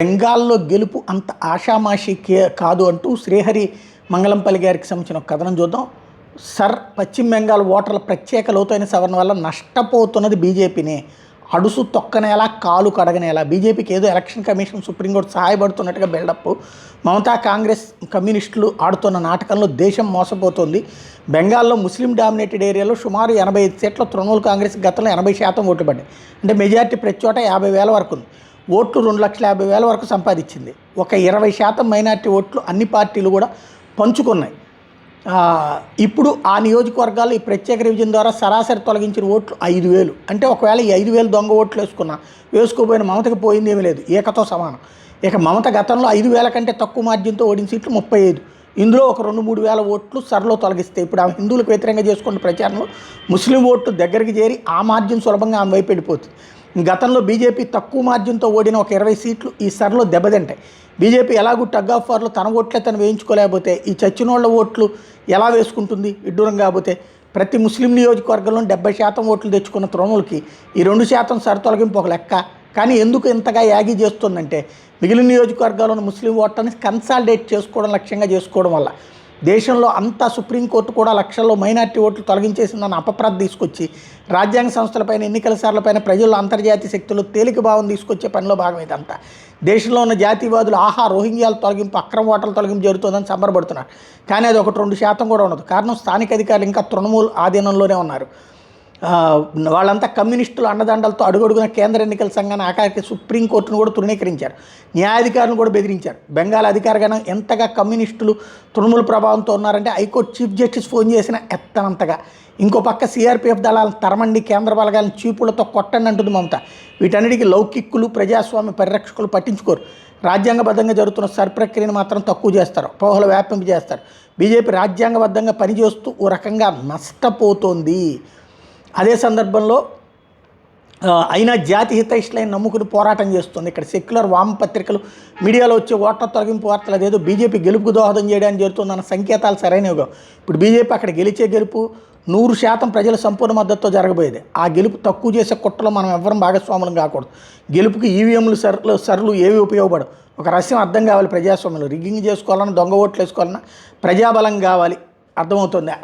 బెంగాల్లో గెలుపు అంత ఆషామాషి కాదు అంటూ శ్రీహరి మంగళంపల్లి గారికి సంబంధించిన ఒక కథనం చూద్దాం. పశ్చిమ బెంగాల్ ఓటర్ల ప్రత్యేక లోతైన సవరణ వల్ల నష్టపోతున్నది బీజేపీనే. అడుసు తొక్కనేలా కాలు కడగనేలా బీజేపీకి ఏదో ఎలక్షన్ కమిషన్ సుప్రీంకోర్టు సహాయపడుతున్నట్టుగా బిల్డప్. మమతా కాంగ్రెస్ కమ్యూనిస్టులు ఆడుతున్న నాటకంలో దేశం మోసపోతుంది. బెంగాల్లో ముస్లిం డామినేటెడ్ ఏరియాలో సుమారు 85 సీట్ల తృణమూల్ కాంగ్రెస్ గతంలో 80% ఓట్లు పడ్డాయి. అంటే మెజార్టీ ప్రతి చోట 50,000 వరకు ఉంది. ఓట్లు 2,50,000 వరకు సంపాదించింది. ఒక 20% మైనార్టీ ఓట్లు అన్ని పార్టీలు కూడా పంచుకున్నాయి. ఇప్పుడు ఆ నియోజకవర్గాల్లో ఈ ప్రత్యేక రివిజన్ ద్వారా సరాసరి తొలగించిన ఓట్లు 5,000. అంటే ఒకవేళ ఈ 5,000 దొంగ ఓట్లు వేసుకోపోయిన మమతకి పోయింది ఏమీ లేదు, ఏకతో సమానం. ఇక మమత గతంలో 5,000 కంటే తక్కువ మార్జిన్తో ఓడిన సీట్లు 35. ఇందులో ఒక 2-3 వేల ఓట్లు సర్లో తొలగిస్తే ఇప్పుడు ఆమె హిందువులకు వ్యతిరేకంగా చేసుకున్న ప్రచారంలో ముస్లిం ఓట్లు దగ్గరికి చేరి ఆ మార్జిన్ సులభంగా ఆమె వైపు వెళ్ళిపోతుంది. గతంలో బీజేపీ తక్కువ మార్జిన్తో ఓడిన ఒక 20 సీట్లు ఈ సర్లో దెబ్బతింటాయి. బీజేపీ ఎలాగూ టగ్ ఆఫ్ వార్లో తన ఓట్లే తను వేయించుకోలేకపోతే ఈ చచ్చినోళ్ల ఓట్లు ఎలా వేసుకుంటుంది విడ్డూరం కాకపోతే? ప్రతి ముస్లిం నియోజకవర్గంలో 70% ఓట్లు తెచ్చుకున్న తృణమూల్కి ఈ 2% సర్ తొలగింపు ఒక లెక్క. కానీ ఎందుకు ఇంతగా యాగి చేస్తుందంటే మిగిలిన నియోజకవర్గాల్లోని ముస్లిం ఓట్లని కన్సాలిడేట్ చేసుకోవడం లక్ష్యంగా చేసుకోవడం వల్ల దేశంలో అంతా సుప్రీంకోర్టు కూడా లక్షల్లో మైనార్టీ ఓట్లు తొలగించేసిందన్న అపప్రద తీసుకొచ్చి రాజ్యాంగ సంస్థలపైన ఎన్నికల సార్లపైన ప్రజల్లో అంతర్జాతీయ శక్తులు తేలిక భావం తీసుకొచ్చే పనిలో భాగం ఇదంతా. దేశంలో ఉన్న జాతీయవాదులు రోహింగ్యాల తొలగింపు అక్రమ ఓటర్ల తొలగింపు జరుగుతుందని సంబరపడుతున్నారు. కానీ అది 1-2% కూడా ఉండదు. కారణం స్థానిక అధికారులు ఇంకా తృణమూల్ ఆధీనంలోనే ఉన్నారు. వాళ్ళంతా కమ్యూనిస్టులు అండదండలతో అడుగడుగున కేంద్ర ఎన్నికల సంఘాన్ని ఆఖరికి సుప్రీంకోర్టును కూడా తృణీకరించారు. న్యాయాధికారులను కూడా బెదిరించారు. బెంగాల్ అధికారగణం ఎంతగా కమ్యూనిస్టులు తృణమూల్ ప్రభావంతో ఉన్నారంటే హైకోర్టు చీఫ్ జస్టిస్ ఫోన్ చేసిన ఎత్తనంతగా. ఇంకో పక్క సిఆర్పీఎఫ్ దళాలను తరమండి, కేంద్ర బలగాలను చీపులతో కొట్టండి అంటుంది మమత. వీటన్నిటికీ లౌకిక్కులు ప్రజాస్వామ్య పరిరక్షకులు పట్టించుకోరు. రాజ్యాంగబద్ధంగా జరుగుతున్న సర్ ప్రక్రియను మాత్రం తక్కువ చేస్తారు, అపోహలు వ్యాపింపు చేస్తారు. బీజేపీ రాజ్యాంగబద్ధంగా పనిచేస్తూ ఓ రకంగా నష్టపోతోంది. అదే సందర్భంలో అయినా జాతి హితైషులైన నమ్ముకుని పోరాటం చేస్తుంది. ఇక్కడ సెక్యులర్ వామపత్రికలు మీడియాలో వచ్చే ఓట్ల తొలగింపు వార్తలు అదేదో బీజేపీ గెలుపుకు దోహదం చేయడానికి జరుగుతుందన్న సంకేతాలు సరైనవిగా. ఇప్పుడు బీజేపీ అక్కడ గెలిచే గెలుపు 100% ప్రజల సంపూర్ణ మద్దతుతో జరగబోయేది. ఆ గెలుపు తక్కువ చేసే కుట్రలో మనం ఎవ్వరం భాగస్వాములం కాకూడదు. గెలుపుకి ఈవీఎంలు సర్లు ఏవి ఉపయోగపడవు. ఒక రహస్యం అర్థం కావాలి. ప్రజాస్వామ్యంలో రిగ్గింగ్ చేసుకోవాలన్నా, దొంగ ఓట్లు వేసుకోవాలన్నా ప్రజాబలం కావాలి. అర్థమవుతుందా?